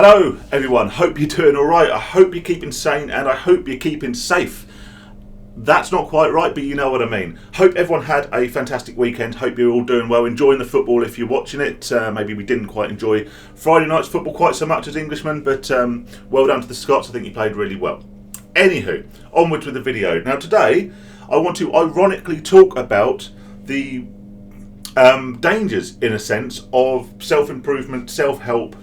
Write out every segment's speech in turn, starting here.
Hello everyone, hope you're doing alright. I hope you're keeping sane and I hope you're keeping safe. That's not quite right, but you know what I mean. Hope everyone had a fantastic weekend. Hope you're all doing well, enjoying the football if you're watching it. Maybe we didn't quite enjoy Friday night's football quite so much as Englishmen, but well done to the Scots. I think you played really well. Anywho, onwards with the video. Now today, I want to ironically talk about the dangers, in a sense, of self-improvement, self-help,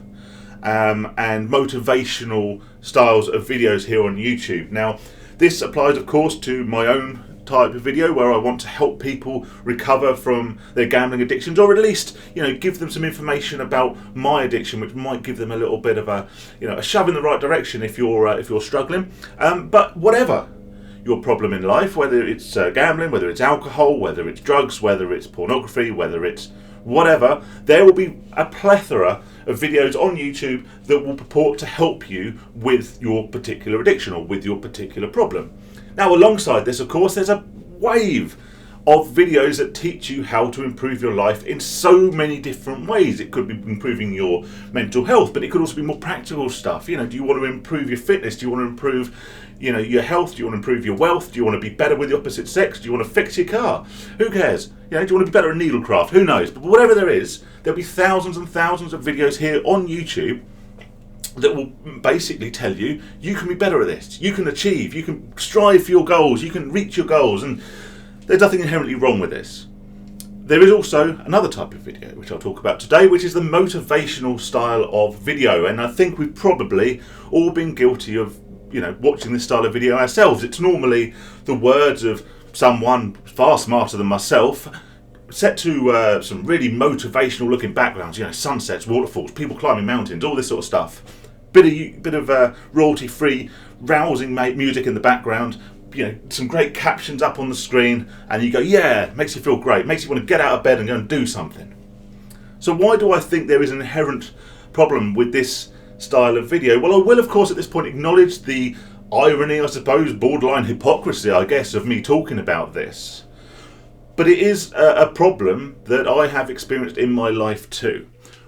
and motivational styles of videos here on YouTube. Now, this applies, of course, to my own type of video where I want to help people recover from their gambling addictions, or at least, give them some information about my addiction, which might give them a little bit of a shove in the right direction if you're struggling. But whatever your problem in life, whether it's gambling, whether it's alcohol, whether it's drugs, whether it's pornography, whether it's whatever, there will be a plethora of videos on YouTube that will purport to help you with your particular addiction or with your particular problem. Now, alongside this, of course, there's a wave of videos that teach you how to improve your life in so many different ways. It could be improving your mental health, but it could also be more practical stuff. Do you want to improve your fitness? Do you want to improve your health? Do you want to improve your wealth? Do you want to be better with the opposite sex? Do you want to fix your car? Who cares? Do you want to be better at needlecraft? Who knows? But whatever there is, there'll be thousands and thousands of videos here on YouTube that will basically tell you can be better at this. You can achieve, you can strive for your goals, you can reach your goals, and there's nothing inherently wrong with this. There is also another type of video which I'll talk about today, which is the motivational style of video, and I think we've probably all been guilty of watching this style of video ourselves. It's normally the words of someone far smarter than myself, set to some really motivational looking backgrounds, sunsets, waterfalls, people climbing mountains, all this sort of stuff. Bit of royalty free rousing music in the background, some great captions up on the screen, and you go, yeah, makes you feel great, makes you want to get out of bed and go and do something. So why do I think there is an inherent problem with this style of video? Well, I will, of course, at this point acknowledge the irony, I suppose, borderline hypocrisy, I guess, of me talking about this. But it is a problem that I have experienced in my life too.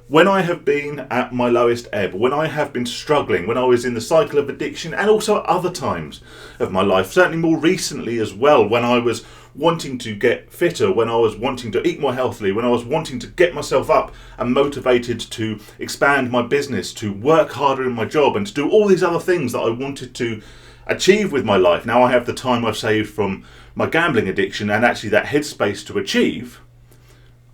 When I have been at my lowest ebb, when I have been struggling, when I was in the cycle of addiction, and also at other times of my life, certainly more recently as well, when I was wanting to get fitter, when I was wanting to eat more healthily, when I was wanting to get myself up and motivated to expand my business, to work harder in my job, and to do all these other things that I wanted to achieve with my life. Now I have the time I've saved from my gambling addiction and actually that headspace to achieve.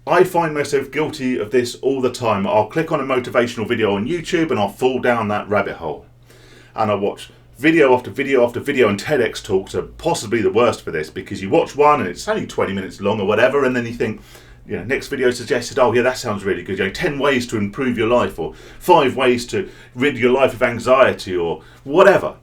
I find myself guilty of this all the time. I'll click on a motivational video on YouTube and I'll fall down that rabbit hole. And I watch video after video after video, and TEDx talks are possibly the worst for this, because you watch one and it's only 20 minutes long or whatever, and then you think, next video suggested, oh yeah, that sounds really good. 10 ways to improve your life, or 5 ways to rid your life of anxiety, or whatever.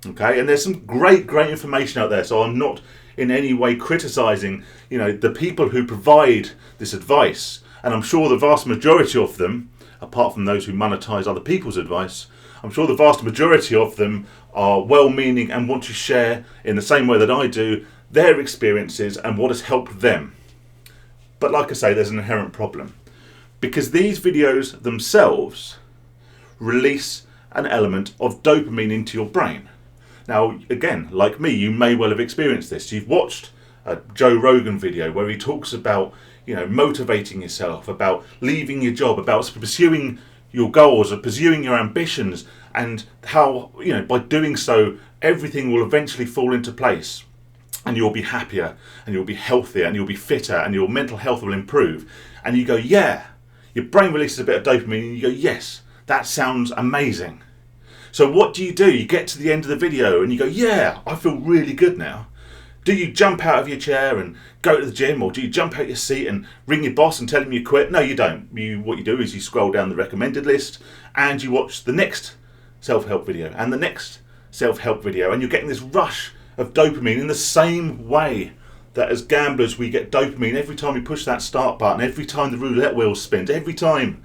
Okay, and there's some great information out there, so I'm not in any way criticising, the people who provide this advice, and I'm sure the vast majority of them, apart from those who monetize other people's advice, I'm sure the vast majority of them are well-meaning and want to share, in the same way that I do, their experiences and what has helped them. But like I say, there's an inherent problem, because these videos themselves release an element of dopamine into your brain. Now, again, like me, you may well have experienced this. You've watched a Joe Rogan video where he talks about, motivating yourself, about leaving your job, about pursuing your goals, or pursuing your ambitions, and how, by doing so, everything will eventually fall into place, and you'll be happier, and you'll be healthier, and you'll be fitter, and your mental health will improve. And you go, yeah, your brain releases a bit of dopamine, and you go, yes, that sounds amazing. So what do? You get to the end of the video and you go, yeah, I feel really good now. Do you jump out of your chair and go to the gym, or do you jump out your seat and ring your boss and tell him you quit? No, you don't. What you do is you scroll down the recommended list and you watch the next self-help video and the next self-help video, and you're getting this rush of dopamine in the same way that as gamblers we get dopamine every time we push that start button, every time the roulette wheel spins, every time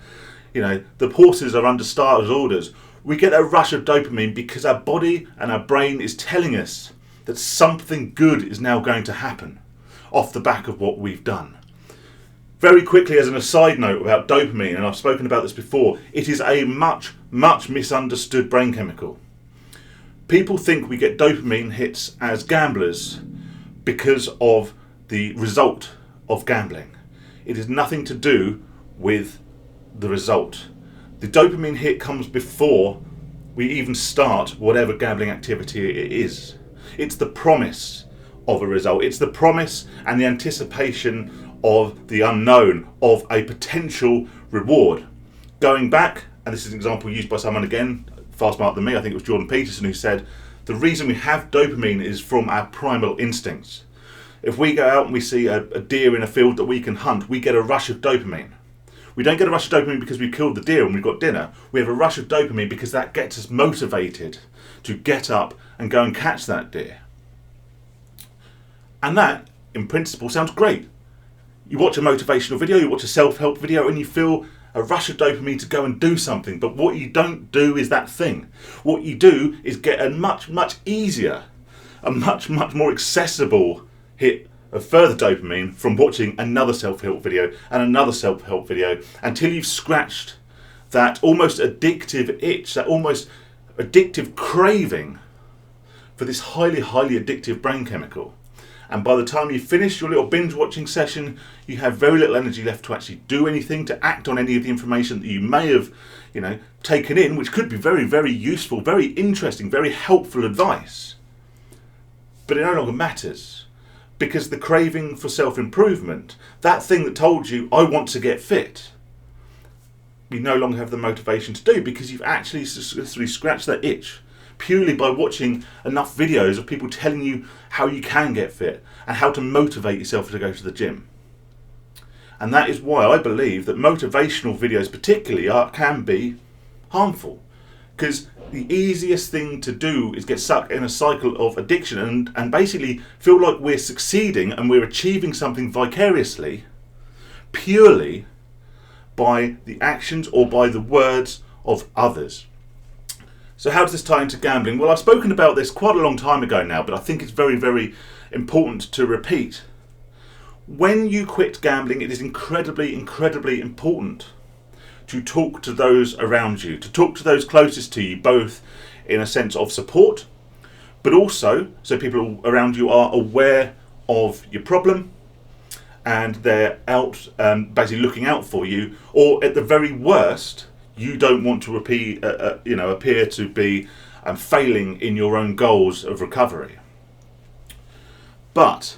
the horses are under starter's orders. We get a rush of dopamine because our body and our brain is telling us that something good is now going to happen off the back of what we've done. Very quickly, as an aside note about dopamine, and I've spoken about this before, it is a much much misunderstood brain chemical. People think we get dopamine hits as gamblers because of the result of gambling. It has nothing to do with the result. The dopamine hit comes before we even start whatever gambling activity it is. It's the promise of a result. It's the promise and the anticipation of the unknown, of a potential reward. Going back, and this is an example used by someone again, far smarter than me, I think it was Jordan Peterson, who said, the reason we have dopamine is from our primal instincts. If we go out and we see a deer in a field that we can hunt, we get a rush of dopamine. We don't get a rush of dopamine because we killed the deer and we've got dinner. We have a rush of dopamine because that gets us motivated to get up and go and catch that deer. And that, in principle, sounds great. You watch a motivational video, you watch a self-help video, and you feel a rush of dopamine to go and do something. But what you don't do is that thing. What you do is get a much, much easier, a much, much more accessible hit of further dopamine from watching another self-help video and another self-help video until you've scratched that almost addictive itch, that almost addictive craving for this highly, highly addictive brain chemical. And by the time you finish your little binge watching session, you have very little energy left to actually do anything, to act on any of the information that you may have, taken in, which could be very, very useful, very interesting, very helpful advice. But it no longer matters, because the craving for self-improvement, that thing that told you, I want to get fit, you no longer have the motivation to do, because you've actually successfully scratched that itch purely by watching enough videos of people telling you how you can get fit and how to motivate yourself to go to the gym. And that is why I believe that motivational videos particularly can be harmful, because the easiest thing to do is get stuck in a cycle of addiction and basically feel like we're succeeding and we're achieving something vicariously purely by the actions or by the words of others. So how does this tie into gambling? Well, I've spoken about this quite a long time ago now, but I think it's very, very important to repeat. When you quit gambling, it is incredibly, incredibly important to talk to those around you, to talk to those closest to you, both in a sense of support, but also so people around you are aware of your problem and they're out basically looking out for you, or at the very worst, you don't want to appear to be failing in your own goals of recovery. But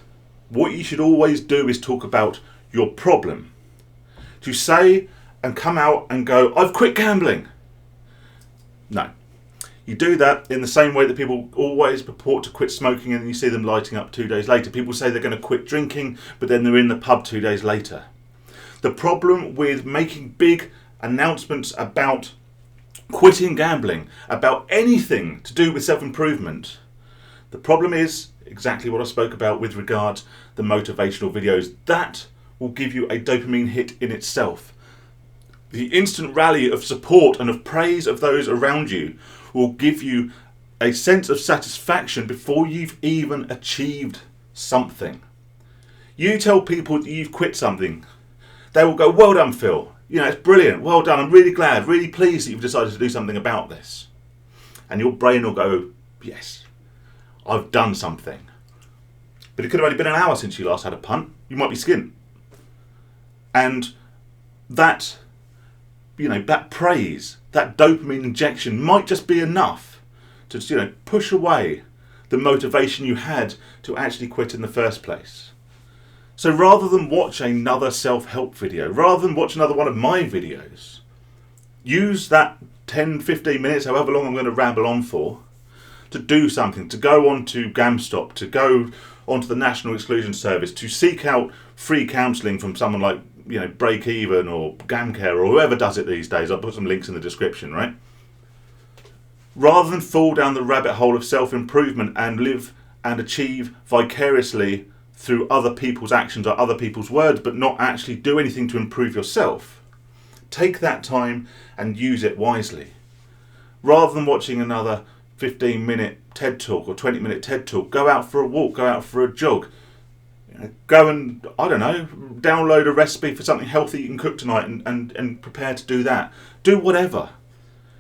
what you should always do is talk about your problem. To say and come out and go, I've quit gambling. No. You do that in the same way that people always purport to quit smoking and you see them lighting up 2 days later. People say they're going to quit drinking, but then they're in the pub 2 days later. The problem with making big announcements about quitting gambling, about anything to do with self-improvement, the problem is exactly what I spoke about with regard to the motivational videos. That will give you a dopamine hit in itself. The instant rally of support and of praise of those around you will give you a sense of satisfaction before you've even achieved something. You tell people that you've quit something, they will go, well done, Phil. It's brilliant. Well done. I'm really glad, really pleased that you've decided to do something about this. And your brain will go, yes, I've done something. But it could have only been an hour since you last had a punt. You might be skint. And that, that praise, that dopamine injection might just be enough to, push away the motivation you had to actually quit in the first place. So rather than watch another self-help video, rather than watch another one of my videos, use that 10, 15 minutes, however long I'm going to ramble on for, to do something, to go on to GamStop, to go onto the National Exclusion Service, to seek out free counselling from someone like, Break Even or GamCare or whoever does it these days. I'll put some links in the description, right? Rather than fall down the rabbit hole of self-improvement and live and achieve vicariously through other people's actions or other people's words, but not actually do anything to improve yourself, take that time and use it wisely. Rather than watching another 15-minute TED Talk or 20-minute TED Talk, go out for a walk, go out for a jog. Go and, download a recipe for something healthy you can cook tonight and prepare to do that. Do whatever.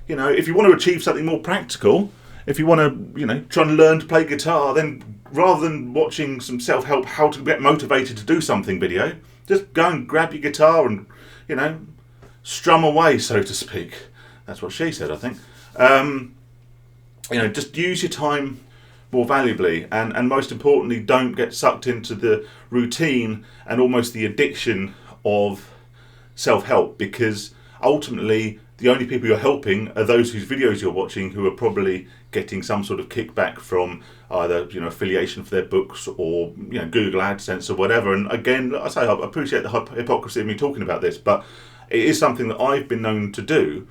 You know, if you want to achieve something more practical, if you want to, you know, try and learn to play guitar, then rather than watching some self-help how to get motivated to do something video, just go and grab your guitar and, you know, strum away, so to speak. That's what she said, I think. You know, just use your time more valuably, and most importantly, don't get sucked into the routine and almost the addiction of self-help, because ultimately the only people you're helping are those whose videos you're watching, who are probably getting some sort of kickback from either, you know, affiliation for their books or, you know, Google AdSense or whatever. And again, I say I appreciate the hypocrisy of me talking about this, but it is something that I've been known to do.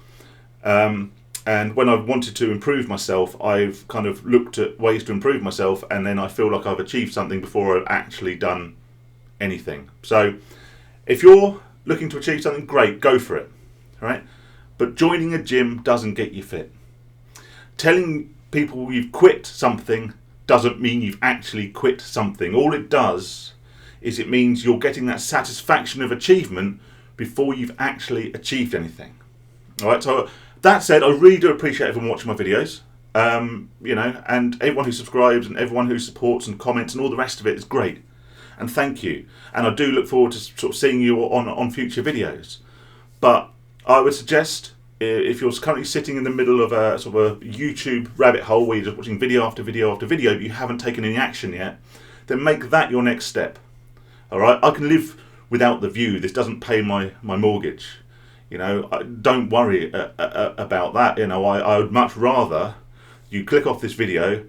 And when I've wanted to improve myself, I've kind of looked at ways to improve myself, and then I feel like I've achieved something before I've actually done anything. So if you're looking to achieve something, great, go for it. All right? But joining a gym doesn't get you fit. Telling people you've quit something doesn't mean you've actually quit something. All it does is it means you're getting that satisfaction of achievement before you've actually achieved anything. All right, so that said, I really do appreciate everyone watching my videos. You know, and everyone who subscribes and everyone who supports and comments and all the rest of it is great. And thank you. And I do look forward to sort of seeing you on future videos. But I would suggest, if you're currently sitting in the middle of a sort of a YouTube rabbit hole where you're just watching video after video after video, but you haven't taken any action yet, then make that your next step. All right, I can live without the view. This doesn't pay my mortgage. You know, don't worry about that. You know, I would much rather you click off this video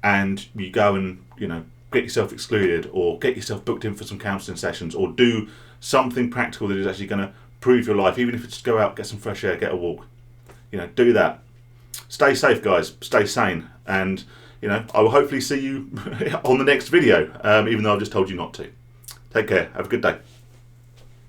and you go and, you know, get yourself excluded or get yourself booked in for some counselling sessions or do something practical that is actually going to improve your life, even if it's just go out, get some fresh air, get a walk. You know, do that. Stay safe, guys. Stay sane. And, you know, I will hopefully see you on the next video, even though I've just told you not to. Take care. Have a good day.